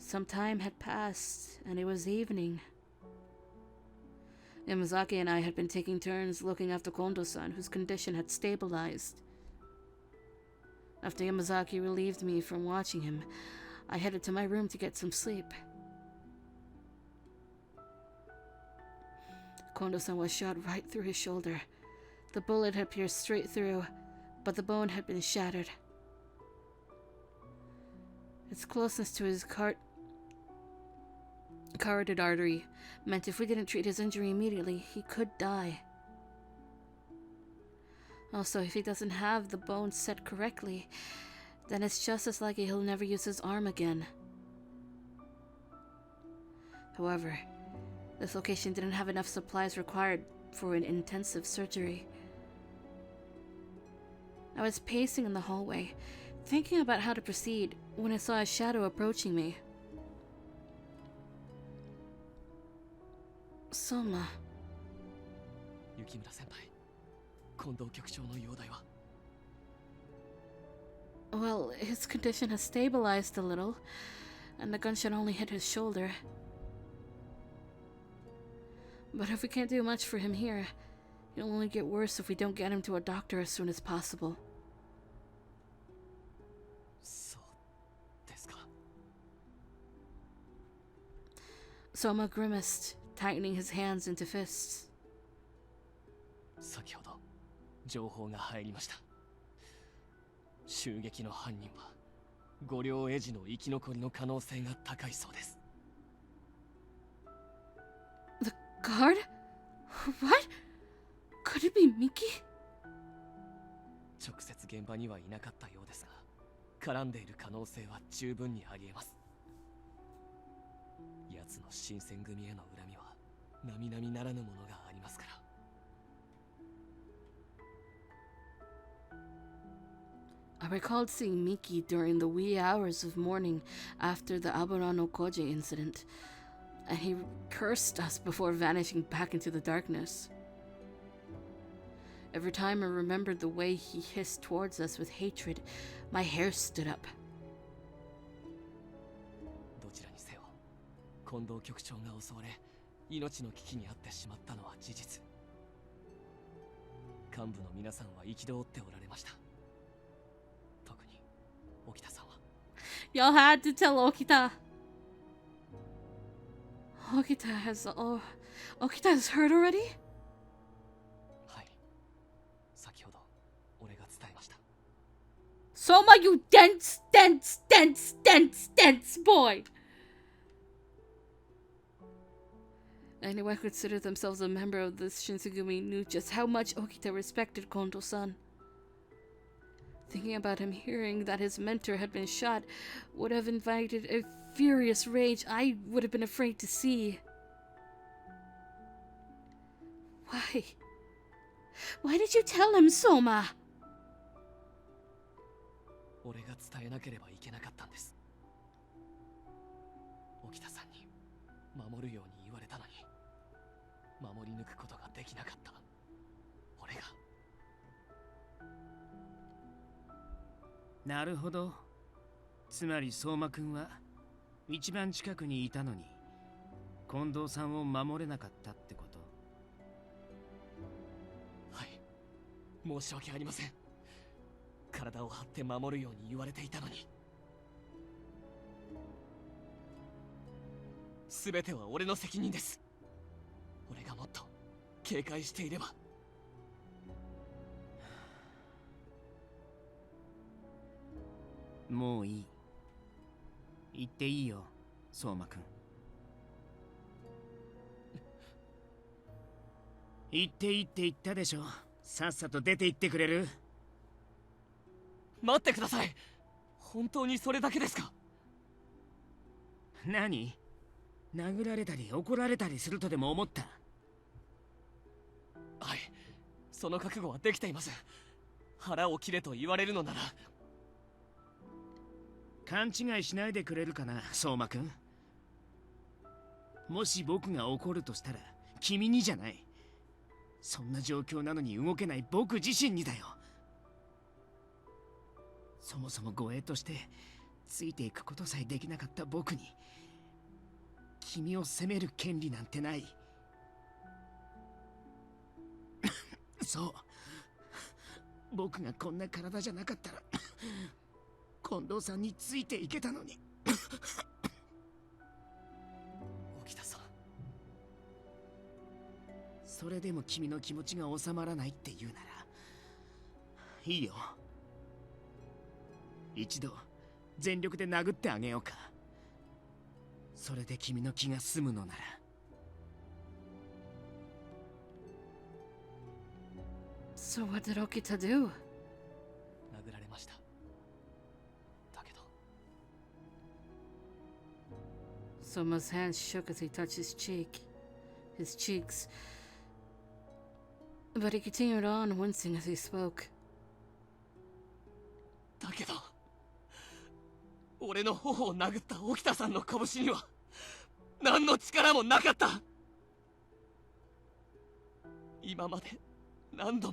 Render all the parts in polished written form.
Some time had passed, and it was evening. Yamazaki and I had been taking turns looking after Kondo-san, whose condition had stabilized. After Yamazaki relieved me from watching him, I headed to my room to get some sleep. Kondo-san was shot right through his shoulder. The bullet had pierced straight through, but the bone had been shattered. Its closeness to his carotid artery meant if we didn't treat his injury immediately, he could die. Also, if he doesn't have the bone set correctly, then it's just as likely he'll never use his arm again. However, this location didn't have enough supplies required for an intensive surgery. I was pacing in the hallway, thinking about how to proceed, when I saw a shadow approaching me. Souma. Well, his condition has stabilized a little, and the gunshot only hit his shoulder. But if we can't do much for him here, it'll only get worse if we don't get him to a doctor as soon as possible. Souma grimaced, tightening his hands into fists. 先ほど情報が入りました。襲撃の犯人は五両エジの生き残りの可能性が高いそうです。The guard? What? Could it be Miki? 直接現場にはいなかったようですが、絡んでいる可能性は十分にあり得ます。奴の新選組への恨みは並々ならぬものがありますから。I recalled seeing Miki during the wee hours of morning after the Abura no Koji incident, and he cursed us before vanishing back into the darkness. Every time I remembered the way he hissed towards us with hatred, my hair stood up. どちらにせよ、近藤局長が襲われ、命の危機に遭ってしまったのは事実。幹部の皆さんは憤っておられました。特に沖田さんは。Y'all had to tell Okita. Okita is hurt already? はい。先ほど俺が伝えました。Souma, you dense boy! Anyone who considered themselves a member of this Shinsengumi knew just how much Okita respected Kondo-san. Thinking about him hearing that his mentor had been shot would have invited a furious rage I would have been afraid to see. Why? Why did you tell him, Souma? 俺が伝えなければいけなかったんです。沖田さんに守るように言われたのに、守り抜くことができなかった俺が。なるほど。つまり相馬くんは一番近くにいたのに近藤さんを守れなかったってこと。はい、申し訳ありません。体を張って守るように言われていたのに。全ては俺の責任です。俺がもっと警戒していれば。もういい。言っていいよ、相馬くん。言っていいって言ったでしょ。さっさと出て行ってくれる？待ってください。本当にそれだけですか？何？殴られたり怒られたりするとでも思った？はい、その覚悟はできています。腹を切れと言われるのなら。勘違いしないでくれるかな、相馬くん。もし僕が怒るとしたら君にじゃない。そんな状況なのに動けない僕自身にだよ。そもそも護衛としてついていくことさえできなかった僕に君を責める権利なんてない。そう、僕がこんな体じゃなかったら近藤さんについていけたのに。沖田さん、それでも君の気持ちが収まらないって言うならいいよ。一度全力で殴ってあげようか。それで君の気が済むのなら。So what did Okita do? 殴られました。だけど Soma's hand shook as he touched his cheeks. But he continued on, wincing as he spoke. だけど俺の頬を殴った沖田さんの拳には何の力もなかった。今まで何度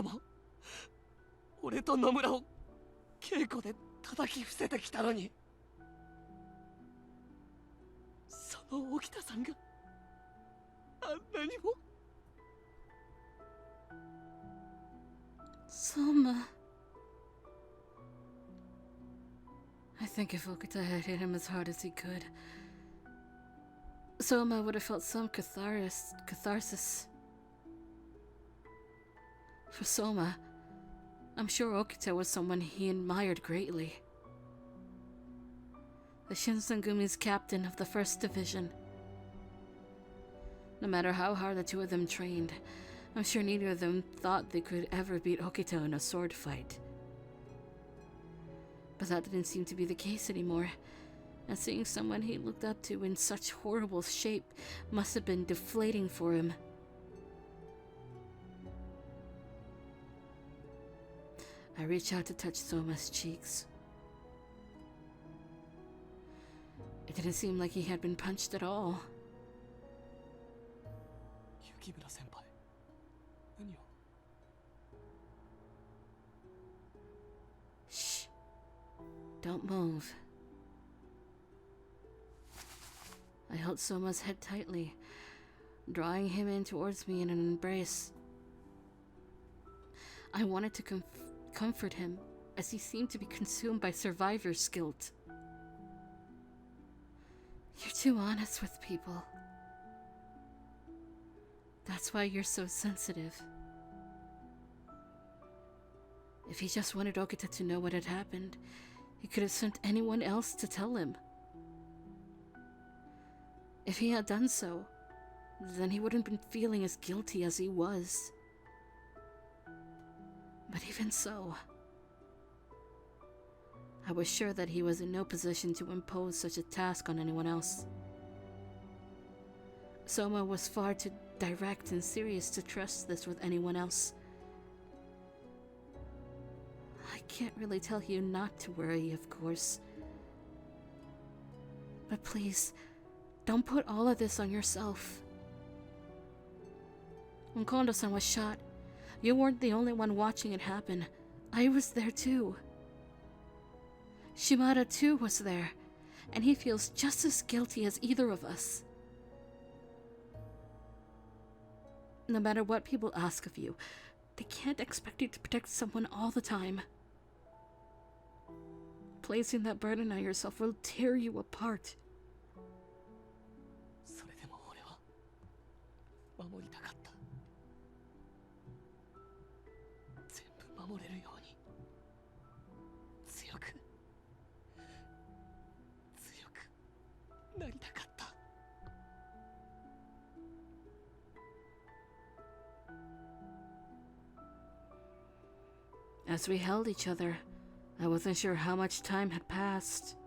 も俺と野村を稽古で叩き伏せてきたのに、その沖田さんがあんなにも。Soma. I think if Okita had hit him as hard as he could, Soma would have felt some catharsis. For Soma, I'm sure Okita was someone he admired greatly. The Shinsengumi's captain of the 1st Division. No matter how hard the two of them trained, I'm sure neither of them thought they could ever beat Okita in a sword fight. But that didn't seem to be the case anymore, and seeing someone he looked up to in such horrible shape must have been deflating for him. I reached out to touch Soma's cheeks. It didn't seem like he had been punched at all. 雪村先輩、何を。 Shh. Don't move. I held Soma's head tightly, drawing him in towards me in an embrace. I wanted to comfort him, as he seemed to be consumed by survivor's guilt. You're too honest with people. That's why you're so sensitive. If he just wanted Okita to know what had happened, he could have sent anyone else to tell him. If he had done so, then he wouldn't have been feeling as guilty as he was. But even so, I was sure that he was in no position to impose such a task on anyone else. Soma was far too direct and serious to trust this with anyone else. I can't really tell you not to worry, of course. But please, don't put all of this on yourself. When Kondo-san was shot, you weren't the only one watching it happen. I was there too. Shimada too was there, and he feels just as guilty as either of us. No matter what people ask of you, they can't expect you to protect someone all the time. Placing that burden on yourself will tear you apart. それでも俺は守りたかった。全部守れるように強くなりたかった。As we held each other, I wasn't sure how much time had passed.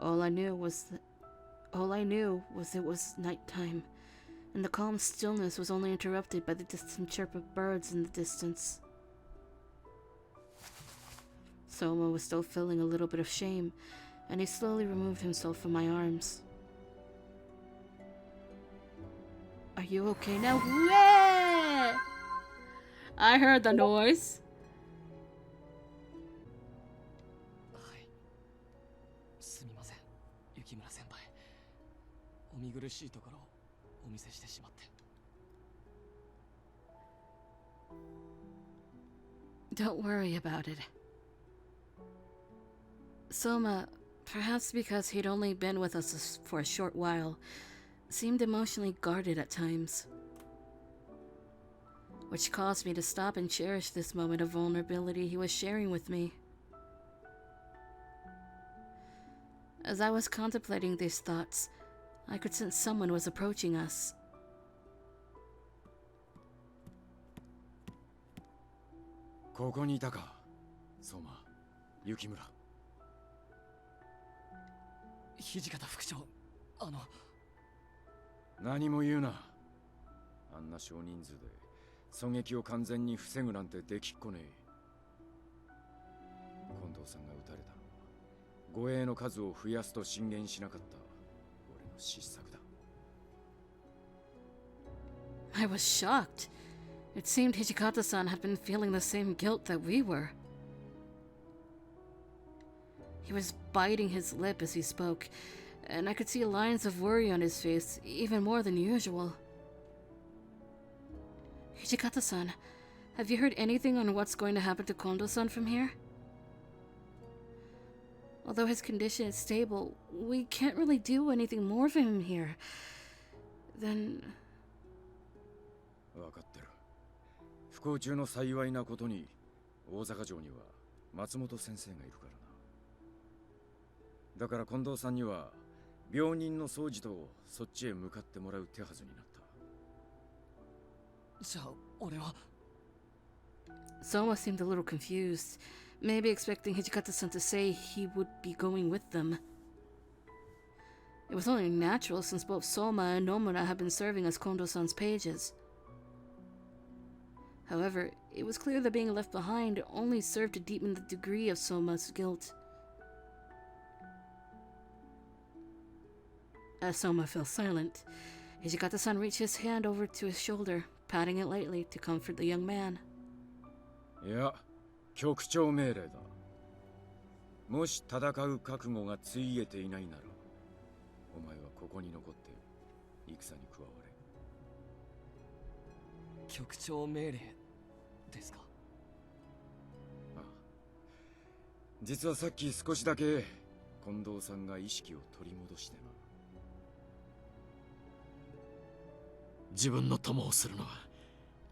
All I knew was it was nighttime, and the calm stillness was only interrupted by the distant chirp of birds in the distance. Souma was still feeling a little bit of shame, and he slowly removed himself from my arms. Are you okay now? Wah! I heard the noise. すみません、雪村先輩。お見苦しいところをお見せしてしまって。 Don't worry about it. Souma, perhaps because he'd only been with us for a short while, seemed emotionally guarded at times, which caused me to stop and cherish this moment of vulnerability he was sharing with me. As I was contemplating these thoughts, I could sense someone was approaching us. ここにいたか、相馬、雪村。土方副長、何も言うな。あんな少人数で狙撃を完全に防ぐなんてできっこねえ。近藤さんが撃たれたのは護衛の数を増やすと進言しなかった俺の失策だ。 I was shocked. It seemed Hijikata-san had been feeling the same guilt that we were. He was biting his lip as he spoke, and I could see lines of worry on his face, even more than usual. Hijikata-san, have you heard anything on what's going to happen to Kondo-san from here? Although his condition is stable, we can't really do anything more for him here. Then... 分かってる。不幸中の幸いなことに大坂城には松本先生がいるからな。だから近藤さんには病人の掃除とそっちへ向かってもらう手はずになった。じゃあ俺は。 Souma seemed a little confused, maybe expecting Hijikata-san to say he would be going with them. It was only natural since both Souma and Nomura had been serving as Kondo-san's pages. However, it was clear that being left behind only served to deepen the degree of Souma's guilt. As Souma fell silent, Hijikata-san reached his hand over to his shoulder, patting it lightly to comfort the young man. いや、局長命令だ。もし戦う覚悟がついえていないなら、お前はここに残って戦に加われ。局長命令ですか。ああ、実はさっき少しだけ近藤さんが意識を取り戻してな。自分の友をするのは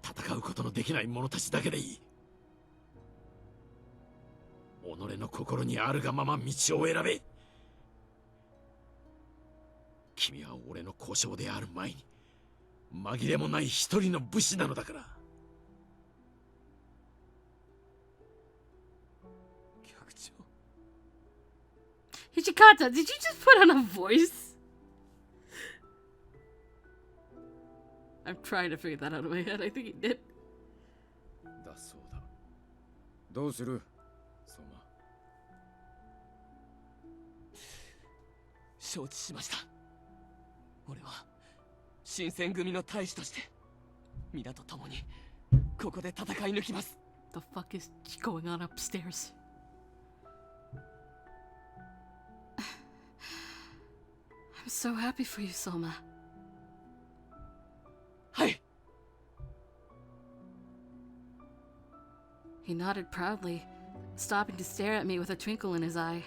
戦うことのできない者たちだけでいい。己の心にあるがまま道を選べ。君は俺の故障である前に紛れもない一人の武士なのだから。局長。 Hijikata, did you just put on a voice? I'm trying to figure that out in my head. I think he did. だそうだ。どうする、相馬。承知しました。俺は新選組の大使として皆と共にここで戦い抜きます。 The fuck is going on upstairs? I'm so happy for you, Souma. はい。 He nodded proudly, stopping to stare at me with a twinkle in his eye.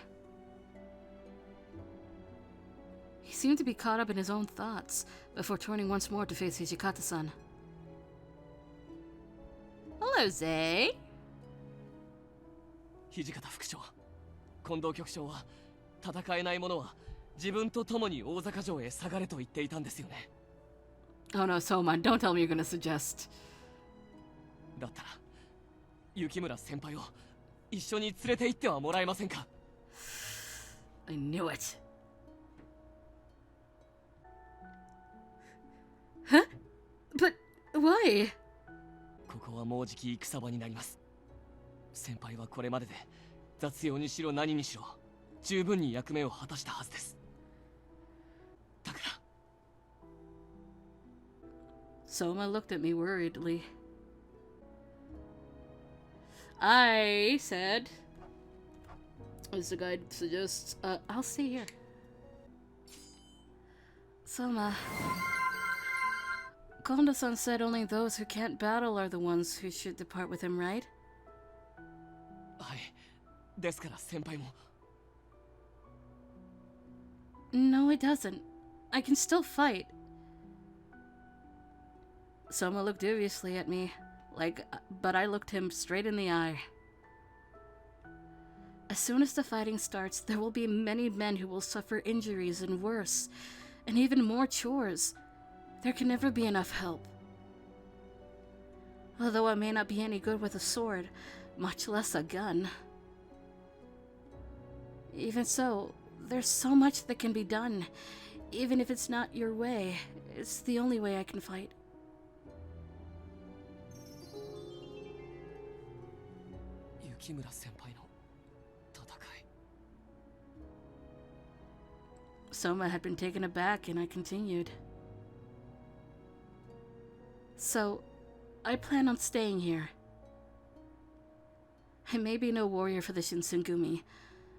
He seemed to be caught up in his own thoughts before turning once more to face Hijikata-san. Hello, Zay. 土方副長、近藤局長は戦えない者は自分と共に大坂城へ下がれと言っていたんですよね。 Oh no, Souma, don't tell me you're gonna suggest. だったら雪村先輩を一緒に連れて行ってはもらえませんか。 I knew it. Huh? But why? ここはもうじき戦場になります。先輩はこれまでで雑用にしろ何にしろ十分に役目を果たしたはずです。だから。 Souma looked at me worriedly. I said, As the guide suggests, I'll stay here. Souma, Kondo-san said only those who can't battle are the ones who should depart with him, right? はい。ですから先輩も。 No, it doesn't. I can still fight. Souma looked dubiously at me, but I looked him straight in the eye. As soon as the fighting starts, there will be many men who will suffer injuries and worse, and even more chores. There can never be enough help. Although I may not be any good with a sword, much less a gun. Even so, there's so much that can be done. Even if it's not your way, it's the only way I can fight. Yukimura senpai no tatakai. Souma had been taken aback, and I continued. So, I plan on staying here. I may be no warrior for the Shinsengumi,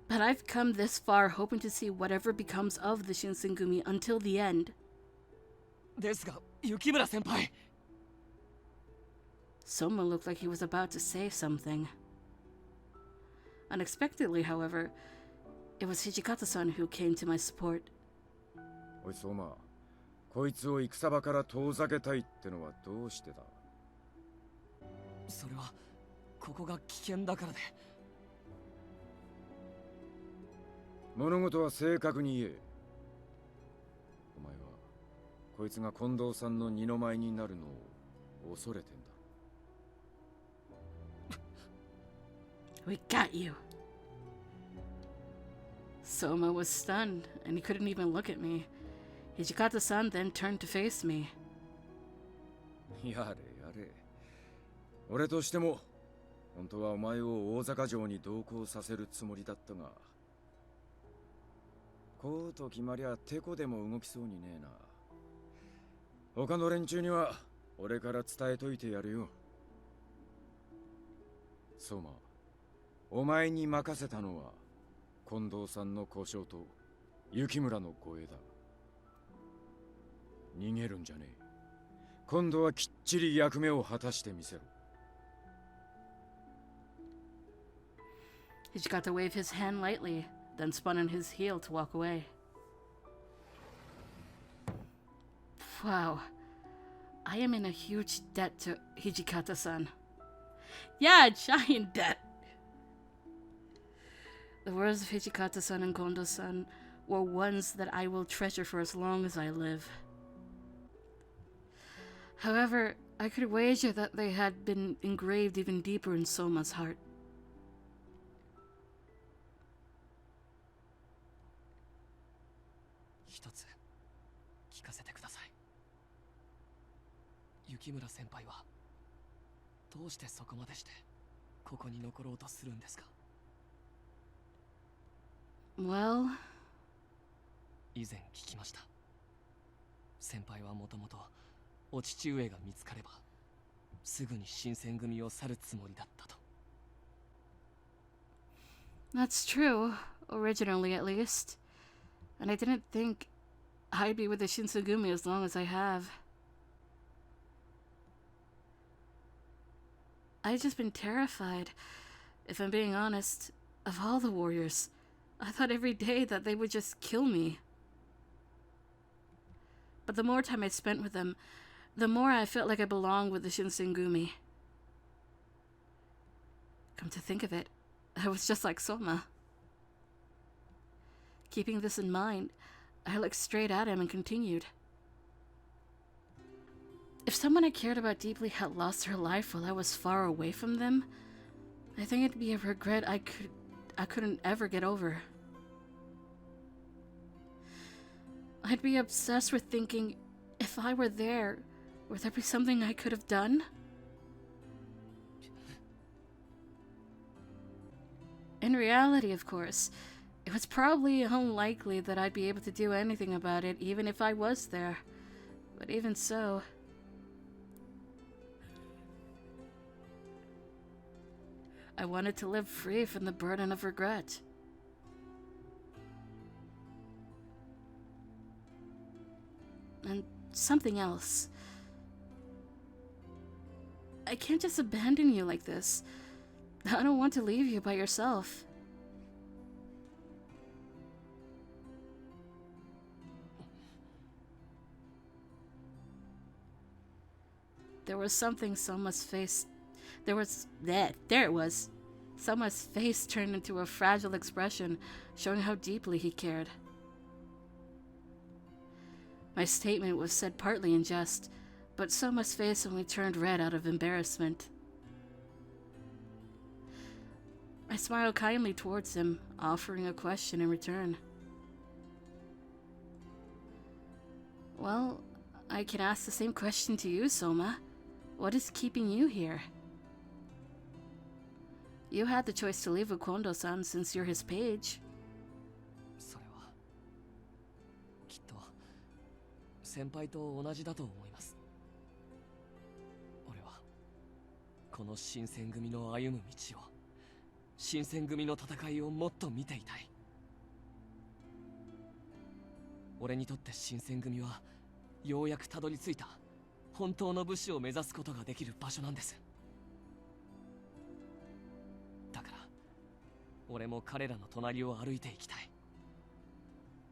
but I've come this far hoping to see whatever becomes of the Shinsengumi until the end. ですが、Yukimura senpai. Souma looked like he was about to say something. Unexpectedly, however, it was Hijikata-san who came to my support. おい相馬、こいつを戦場から遠ざけたいってのはどうしてだ？それはここが危険だからで。物事は正確に言え。お前はこいつが近藤さんの二の舞になるのを恐れてんだ。We got you. Souma was stunned, and he couldn't even look at me. Hijikata-san then turned to face me. やれやれ。俺としても本当はお前を大坂城に同行させるつもりだったが、こうと決まりゃテコでも動きそうにねえな。他の連中には俺から伝えといてやるよ。相馬、お前に任せたのは近藤さんの故障と雪村の護衛だ。逃げるんじゃねえ。今度はきっちり役目を果たしてみせろ。Hijikata waved his hand lightly, then spun on his heel to walk away. Wow. I am in a huge debt to Hijikata-san. Yeah, giant debt! The words of Hijikata-san and Kondo-san were ones that I will treasure for as long as I live. However, I could wager that they had been engraved even deeper in Souma's heart. 一つ聞かせてください。雪村先輩はどうしてそこまでしてここに残ろうとするんですか？ Well... 以前聞きました。先輩はもともとお父上が見つかればすぐに新選組を去るつもりだったと。 That's true, originally at least. And I didn't think I'd be with the Shinsengumi as long as I have. I've just been terrified, if I'm being honest, of all the warriors. I thought every day that they would just kill me. But the more time I spent with them, the more I felt like I belonged with the Shinsengumi. Come to think of it, I was just like Souma. Keeping this in mind, I looked straight at him and continued. If someone I cared about deeply had lost her life while I was far away from them, I think it'd be a regret I couldn't ever get over. I'd be obsessed with thinking, if I were there, would there be something I could have done? In reality, of course, it was probably unlikely that I'd be able to do anything about it even if I was there. But even so... I wanted to live free from the burden of regret. and something else. I can't just abandon you like this. I don't want to leave you by yourself. There was something Souma's face... There it was. Souma's face turned into a fragile expression, showing how deeply he cared. My statement was said partly in jest, but Souma's face only turned red out of embarrassment. I smiled kindly towards him, offering a question in return. Well, I can ask the same question to you, Souma. What is keeping you here? You had the choice to leave with Kondo-san since you're his page. それはきっと先輩と同じだと思います。俺はこの新選組の歩む道を、新選組の戦いをもっと見ていたい。俺にとって新選組はようやくたどり着いた本当の武士を目指すことができる場所なんです。だから俺も彼らの隣を歩いていきたい。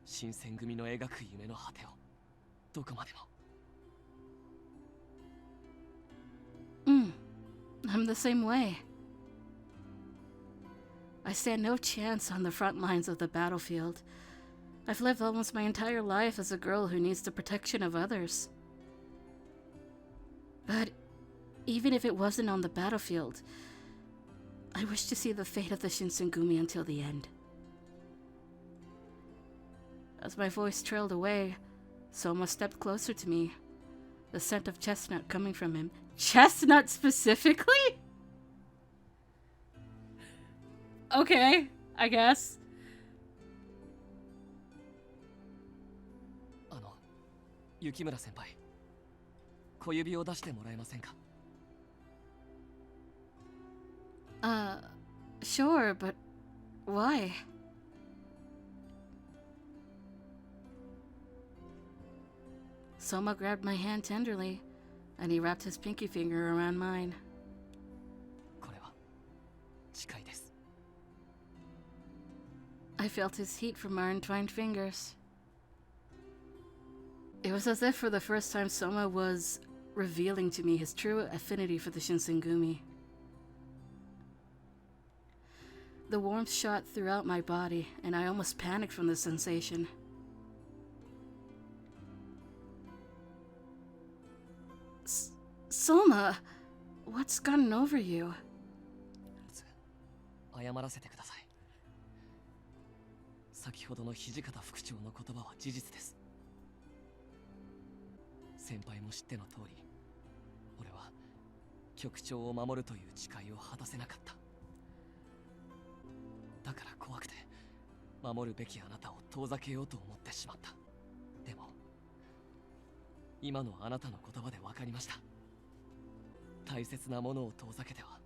新選組の描く夢の果てをどこまでも。I'm the same way. I stand no chance on the front lines of the battlefield. I've lived almost my entire life as a girl who needs the protection of others. But even if it wasn't on the battlefield, I wish to see the fate of the Shinsengumi until the end. As my voice trailed away, Souma stepped closer to me, the scent of chestnut coming from him. Chestnut specifically? Okay, I guess. 雪村先輩、小指を出してもらえませんか? Sure, but why? Souma grabbed my hand tenderly, and he wrapped his pinky finger around mine. これは誓いです。 I felt his heat from our entwined fingers. It was as if for the first time Souma was revealing to me his true affinity for the Shinsengumi. The warmth shot throughout my body, and I almost panicked from the sensation. Souma, what's gotten over you? 謝らせてください。先ほどの土方副長の言葉は事実です。先輩も知っての通り、俺は局長を守るという誓いを果たせなかった。だから怖くて守るべきあなたを遠ざけようと思ってしまった。でも今のあなたの言葉で分かりました。大切なものを遠ざけては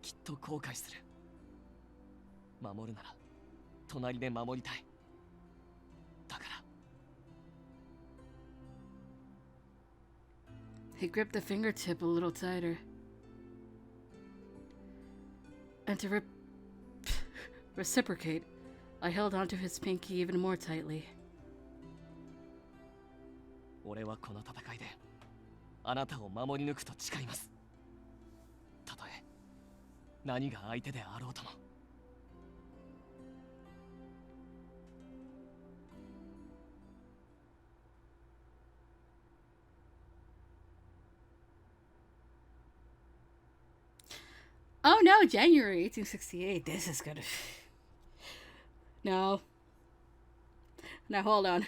きっと後悔する。守るなら隣で守りたい。だから。 He gripped the fingertip a little tighter. And to reciprocate, I held onto his pinky even more tightly. 俺はこの戦いであなたを守り抜くと誓います。たとえ何が相手であろうとも。 Oh no, January 1868. This is gonna... No. Now hold on.